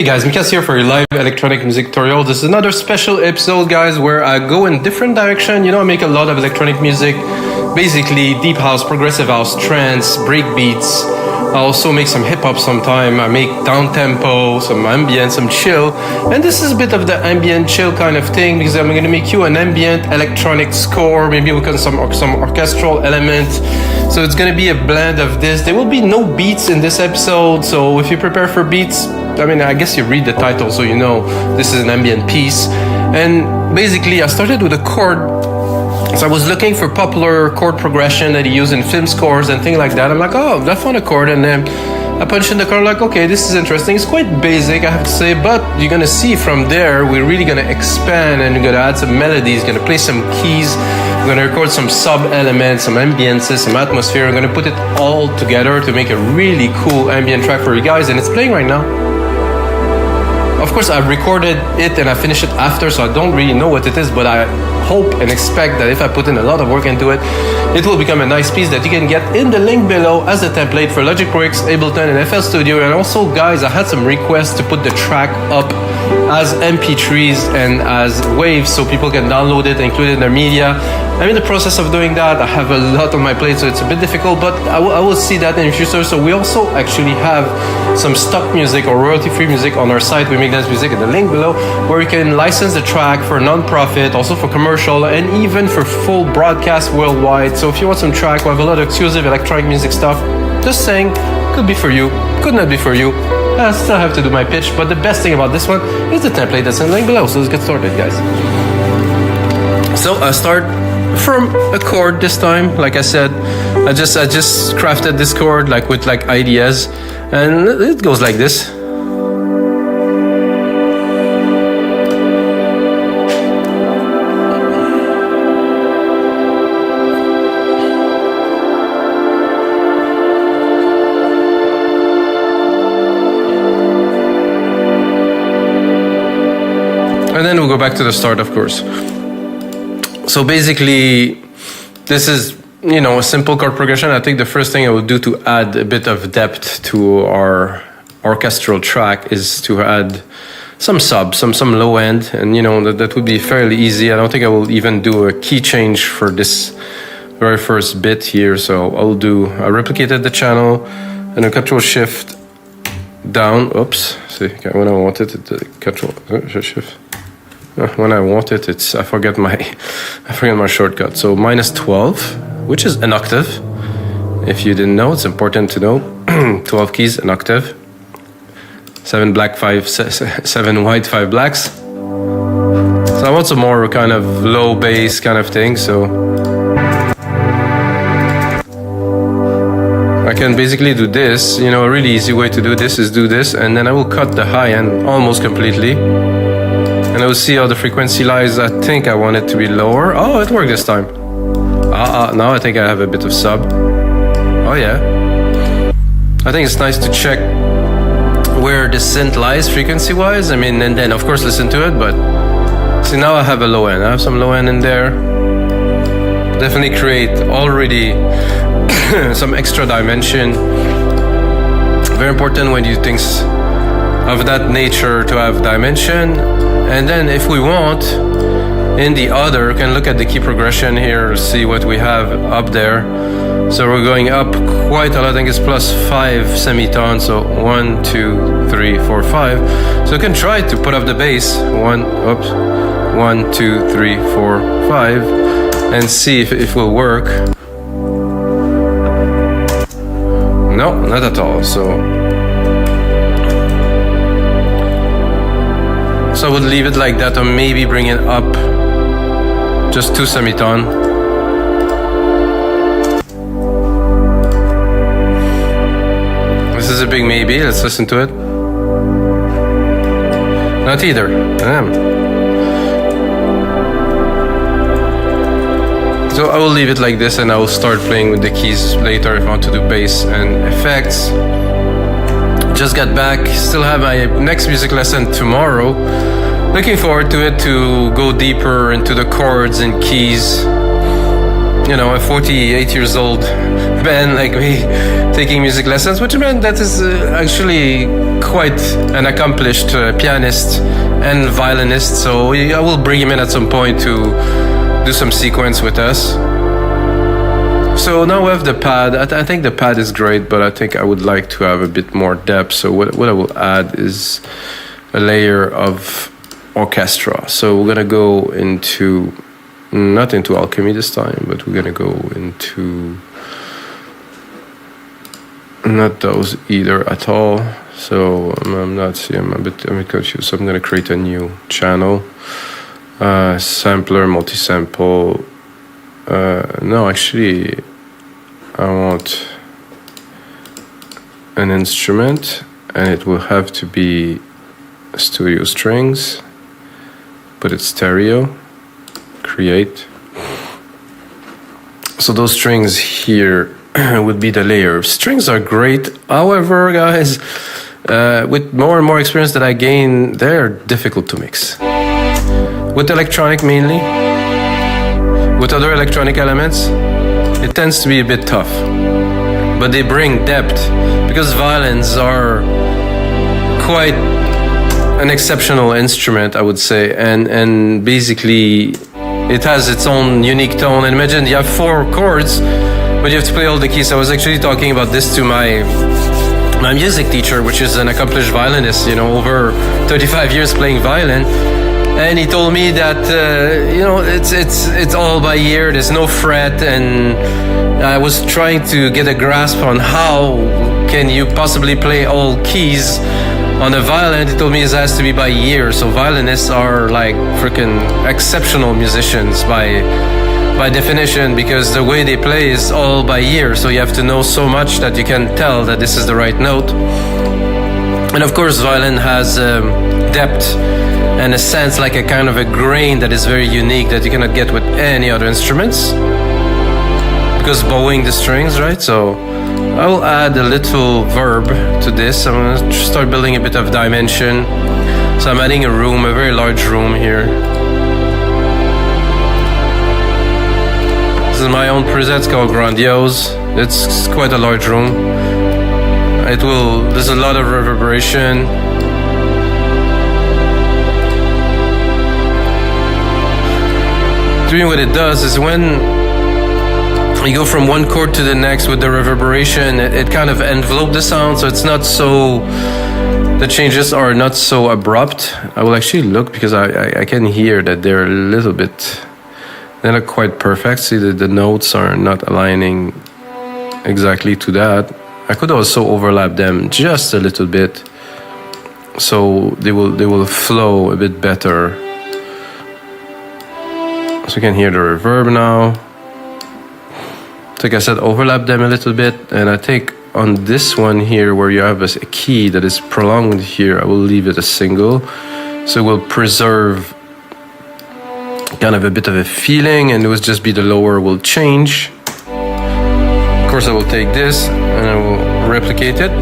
Hey guys, Mikas here for your live electronic music tutorial. This is another special episode, guys, where I go in different direction. You know, I make a lot of electronic music, basically deep house, progressive house, trance, break beats. I also make some hip hop sometime. I make down tempo, some ambient, some chill. And this is a bit of the ambient chill kind of thing because I'm going to make you an ambient electronic score, maybe with some orchestral element. So it's going to be a blend of this. There will be no beats in this episode. So if you prepare for beats, I mean, I guess you read the title so you know this is an ambient piece. And basically I started with a chord. So I was looking for popular chord progression that you use in film scores and things like that. I'm like, oh, I found a chord, and then I punched in the chord, like, okay, this is interesting. It's quite basic, I have to say, but you're gonna see from there, we're really gonna expand and we're gonna add some melodies, gonna play some keys, we're gonna record some sub-elements, some ambiences, some atmosphere. We're gonna put it all together to make a really cool ambient track for you guys, and it's playing right now. Of course, I recorded it and I finished it after, so I don't really know what it is, but I hope and expect that if I put in a lot of work into it, it will become a nice piece that you can get in the link below as a template for LogicProX, Ableton, and FLStudio. And also, guys, I had some requests to put the track up as MP3s and as waves so people can download it and include it in their media. I'm in the process of doing that. I have a lot on my plate, so it's a bit difficult, but I will see that in the future. So we also actually have some stock music or royalty-free music on our site. We make dance music in the link below, where you can license the track for non-profit, also for commercial, and even for full broadcast worldwide. So if you want some track, we have a lot of exclusive electronic music stuff. Just saying, could be for you, could not be for you. I still have to do my pitch, but the best thing about this one is the template that's in the link below. So let's get started, guys. So I start from a chord this time. Like I said, I just crafted this chord with ideas, and it goes like this. And then we'll go back to the start, of course. So basically, this is, you know, a simple chord progression. I think the first thing I would do to add a bit of depth to our orchestral track is to add some sub, some low end, and you know, that would be fairly easy. I don't think I will even do a key change for this very first bit here. So I replicated the channel and a Control Shift down. Oops, see, when I wanted it, the Control Shift. When I want it, I forget my shortcut. So -12, which is an octave. If you didn't know, it's important to know. 12 keys, an octave. 7 black, 7 white, 5 blacks. So I want some more kind of low bass kind of thing. So I can basically do this. You know, a really easy way to do this is do this, and then I will cut the high end almost completely. And I will see how the frequency lies. I think I want it to be lower. Oh, it worked this time. Now I think I have a bit of sub. Oh yeah. I think it's nice to check where the synth lies frequency-wise. I mean, and then of course listen to it, but see, now I have a low end. I have some low end in there. Definitely create already some extra dimension. Very important when you do things of that nature to have dimension. And then if we want, in the other, we can look at the key progression here, see what we have up there. So we're going up quite a lot. I think it's +5 semitones. So 1, 2, 3, 4, 5. So you can try to put up the bass. 1, 2, 3, 4, 5, and see if it will work. No, not at all. So I would leave it like that, or maybe bring it up just 2 semitone. This is a big maybe. Let's listen to it. Not either. Damn. So I will leave it like this, and I will start playing with the keys later if I want to do bass and effects. Just got back, still have my next music lesson tomorrow. Looking forward to it, to go deeper into the chords and keys. you know, a 48 years old man like me taking music lessons, which meant that is actually quite an accomplished pianist and violinist. So I will bring him in at some point to do some sequence with us. So now we have the pad. I think the pad is great, but I think I would like to have a bit more depth. So what I will add is a layer of orchestra. So we're gonna go into, not into Alchemy this time, but we're gonna go into not those either at all. So I'm a bit confused. So I'm gonna create a new channel, sampler, multi-sample. No, actually, I want an instrument, and it will have to be studio strings, but it's stereo. Create. So those strings here would be the layer. Strings are great. However, guys, with more and more experience that I gain, they're difficult to mix. With electronic mainly, with other electronic elements, it tends to be a bit tough. But they bring depth, because violins are quite an exceptional instrument, I would say, and basically it has its own unique tone. And imagine you have 4 chords, but you have to play all the keys. I was actually talking about this to my music teacher, which is an accomplished violinist, you know, over 35 years playing violin. And he told me that you know, it's all by ear. There's no fret, and I was trying to get a grasp on how can you possibly play all keys on a violin. He told me it has to be by ear. So violinists are like freaking exceptional musicians by definition, because the way they play is all by ear. So you have to know so much that you can tell that this is the right note. And of course, violin has depth and a sense, like a kind of a grain that is very unique that you cannot get with any other instruments, because bowing the strings, right? So I will add a little verb to this. I'm gonna start building a bit of dimension. So I'm adding a room, a very large room here. This is my own preset, it's called Grandiose. It's quite a large room. There's a lot of reverberation. Doing what it does is when you go from one chord to the next with the reverberation, it kind of envelopes the sound, so it's not so, the changes are not so abrupt. I will actually look, because I can hear that they're a little bit, they're not quite perfect. See that the notes are not aligning exactly to that. I could also overlap them just a little bit, so they will flow a bit better. So you can hear the reverb now. Like I said, overlap them a little bit, and I think on this one here, where you have a key that is prolonged here, I will leave it a single, so we'll preserve kind of a bit of a feeling, and it will just be the lower will change. Of course, I will take this and I will replicate it.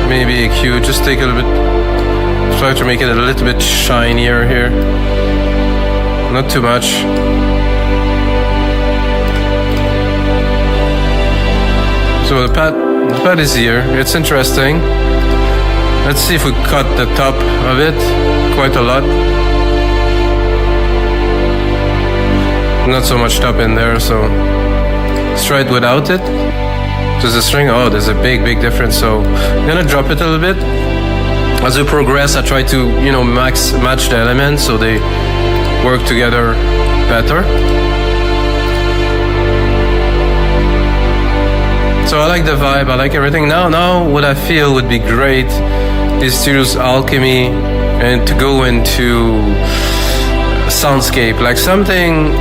Maybe a cue, just take a little bit, try to make it a little bit shinier here. Not too much. So the pad is here. It's interesting. Let's see if we cut the top of it quite a lot. Not so much top in there, so let's try it without it. There's a string, oh, there's a big difference. So I'm gonna drop it a little bit. As we progress, I try to, you know, match the elements so they work together better. So I like the vibe, I like everything. Now what I feel would be great is to use Alchemy and to go into soundscape, like something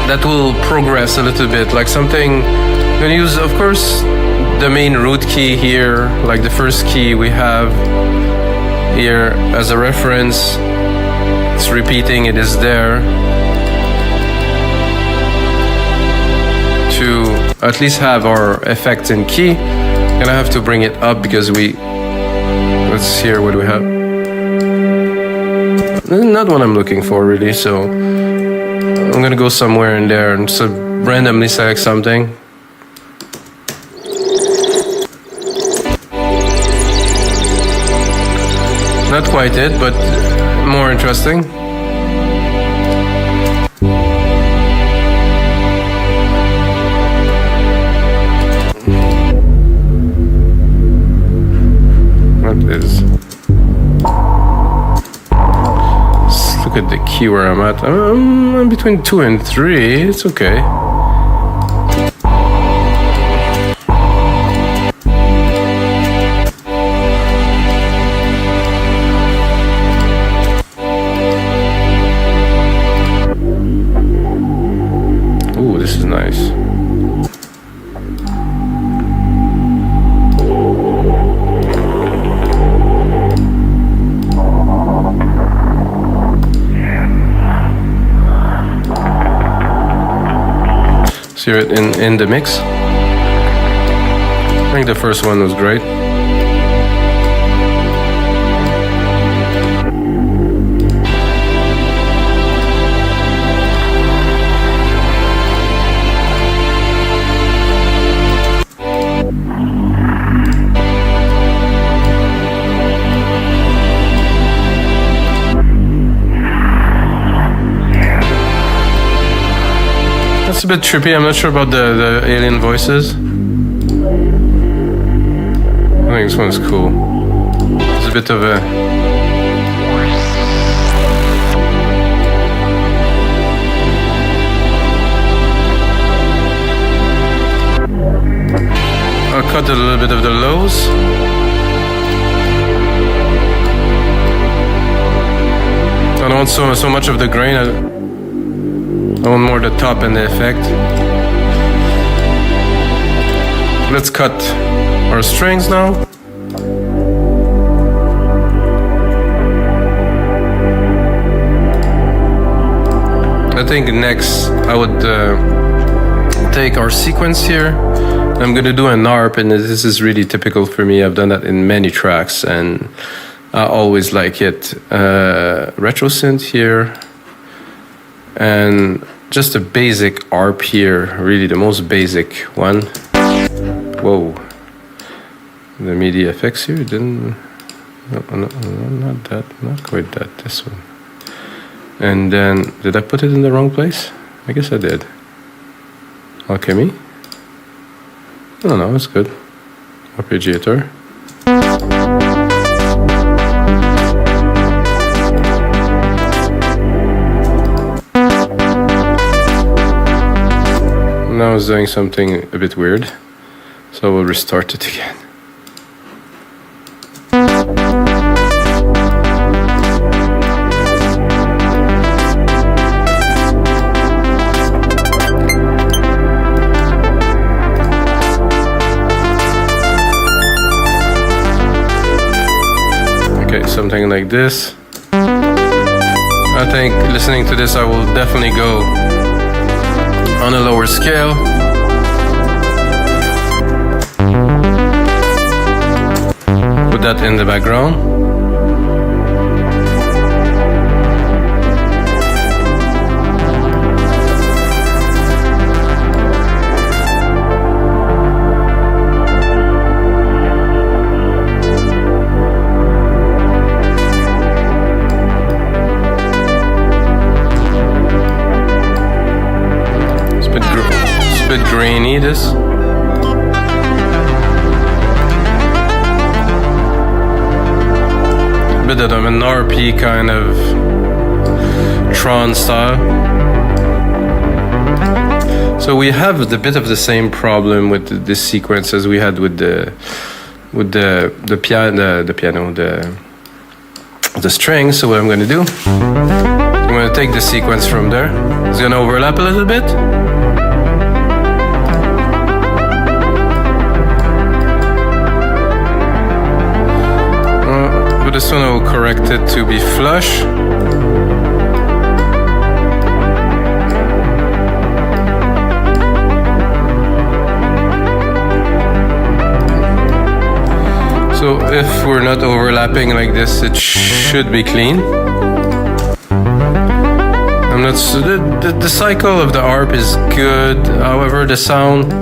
that will progress a little bit, like something. I'm gonna use, of course, the main root key here, like the first key we have here as a reference. It's repeating, it is there. To at least have our effect in key, I'm gonna have to bring it up because we let's hear what we have. Not what I'm looking for really, so I'm gonna go somewhere in there and so randomly select something. Not quite it, but more interesting. What is? Let's look at the key where I'm at. I'm between 2 and 3. It's okay. Hear it in the mix. I think the first one was great. It's a bit trippy. I'm not sure about the alien voices. I think this one's cool. It's a bit of a... I'll cut a little bit of the lows. I don't want so much of the grain. I want more the top and the effect. Let's cut our strings now. I think next I would take our sequence here. I'm gonna do an ARP, and this is really typical for me. I've done that in many tracks and I always like it. Retro synth here. And just a basic ARP here, really the most basic one. Whoa. The MIDI effects here didn't... No, not that, not quite that, this one. And then, did I put it in the wrong place? I guess I did. Alchemy? No, it's good. Arpeggiator. Now it's doing something a bit weird, so we'll restart it again. Okay, something like this. I think listening to this I will definitely go on a lower scale. Put that in the background. Bit grainy, this. Bit of an RP kind of Tron style. So we have the bit of the same problem with this sequence as we had with the strings. So what I'm going to do, I'm going to take the sequence from there. It's going to overlap a little bit. This one I will correct it to be flush. So So if we're not overlapping like this, it should be clean. I'm not, the cycle of the ARP is good, however the sound,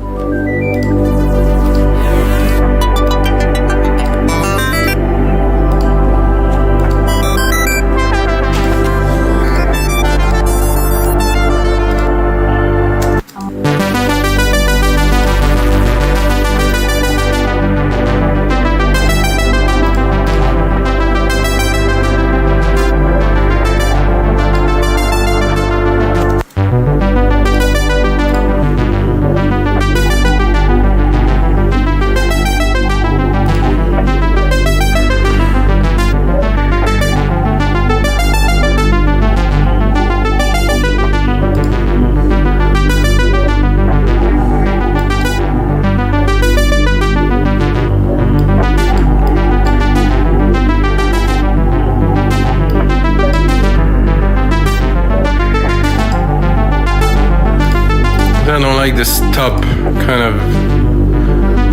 this top kind of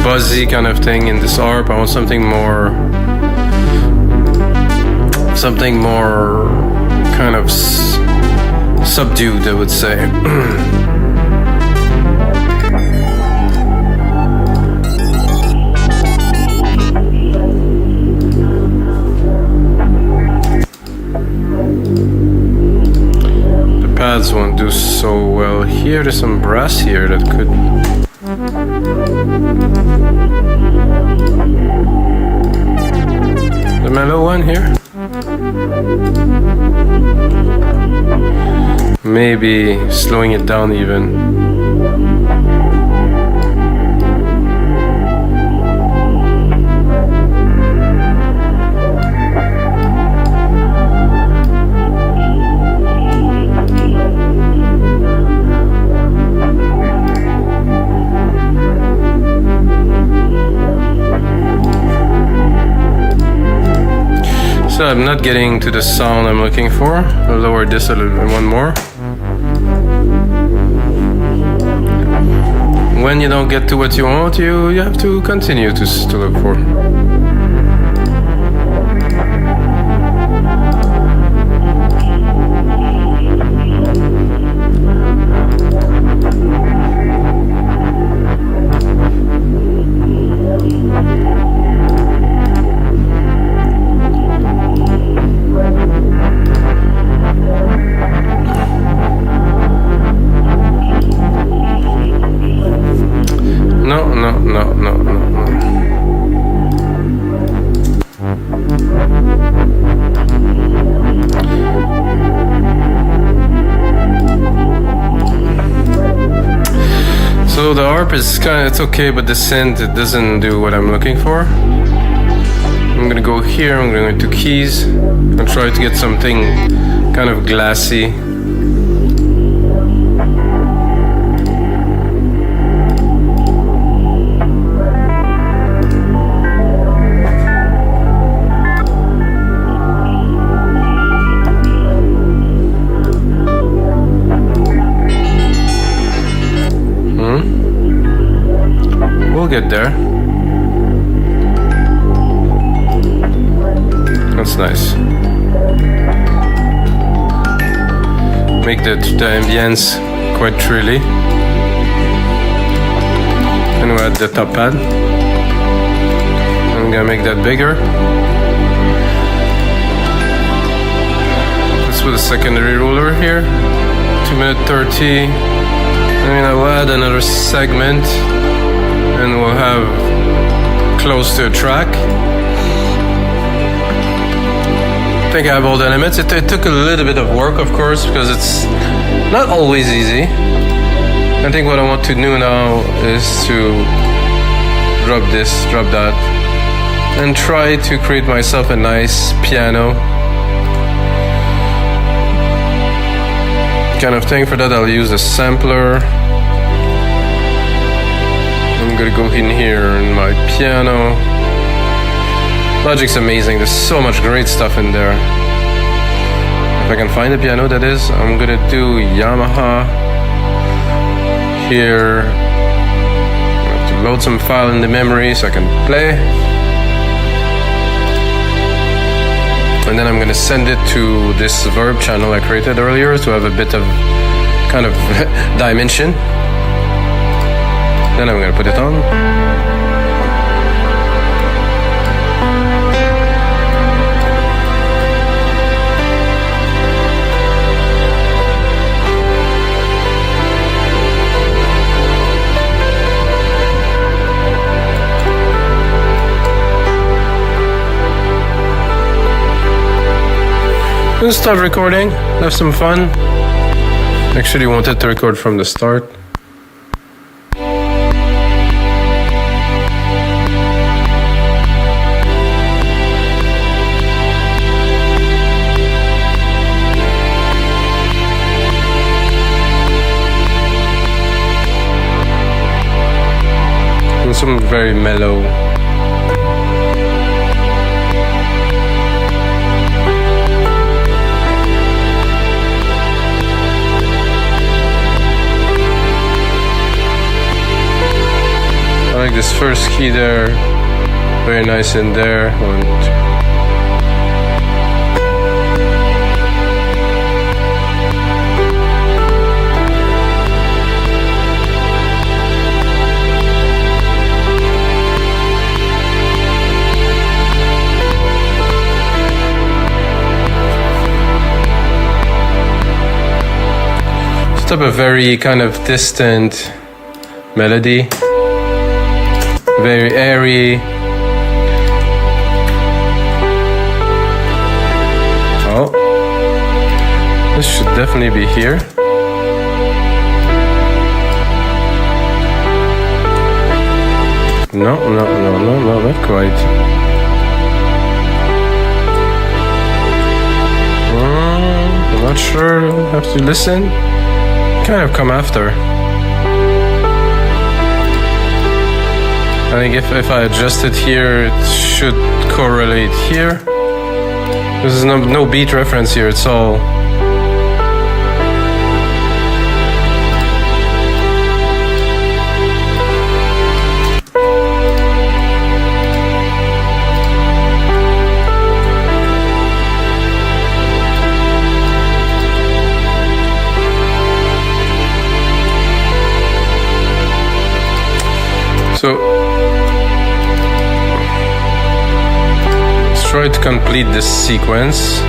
buzzy kind of thing in this ARP. I want something more kind of subdued, I would say. Pads won't do so well here. There's some brass here that could. The mellow one here. Maybe slowing it down even. So I'm not getting to the sound I'm looking for. I'll lower this a little bit, one more. When you don't get to what you want, you have to continue to look for. No. So the ARP is it's okay, but the synth, it doesn't do what I'm looking for. I'm gonna go here, I'm gonna go to keys, and try to get something kind of glassy. We'll get there. That's nice. Make the ambience quite trilly. And we'll add the top pad. I'm gonna make that bigger. Let's put a secondary ruler here. 2:30. I will add another segment. And we'll have close to a track. I think I have all the elements. It took a little bit of work, of course, because it's not always easy. I think what I want to do now is to drop this, drop that, and try to create myself a nice piano kind of thing. For that, I'll use a sampler. I'm gonna go in here in my piano. Logic's amazing, there's so much great stuff in there. If I can find a piano, that is, I'm gonna do Yamaha here. I have to load some file in the memory so I can play. And then I'm going to send it to this verb channel I created earlier to have a bit of kind of dimension. Then I'm going to put it on. Let's start recording, have some fun. Actually wanted to record from the start. And some very mellow. I like this first key there, very nice in there. 1, 2. Set up a very kind of distant melody. Very airy. Oh, this should definitely be here. No, not quite. I'm not sure. I'll have to listen. Kind of come after. I think if I adjust it here, it should correlate here. There's no beat reference here, it's all... So... try to complete this sequence.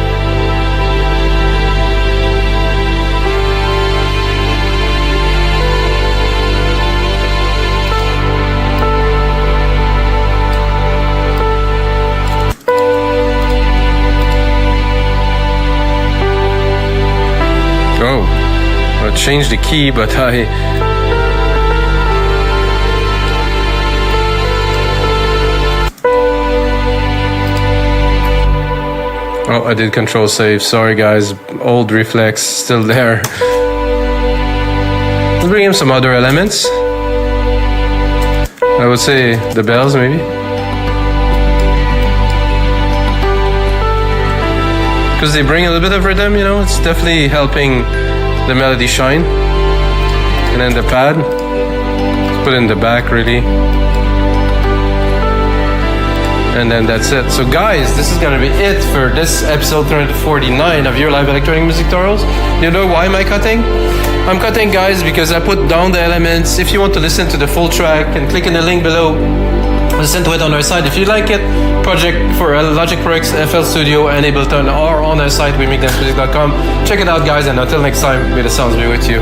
Oh, I changed the key, but Oh, I did control save. Sorry guys, old reflex still there. Let's bring in some other elements. I would say the bells maybe. Because they bring a little bit of rhythm, you know, it's definitely helping the melody shine. And then the pad, let's put in the back really. And then that's it. So guys, this is gonna be it for this episode 349 of your live electronic music tutorials. You know why am I cutting? I'm cutting, guys, because I put down the elements. If you want to listen to the full track, and click in the link below, listen to it on our site. If you like it, project for LogicProX, FLStudio, and Ableton are on our site, wemixdancemusic.com. Check it out, guys, and until next time, may the sounds be with you.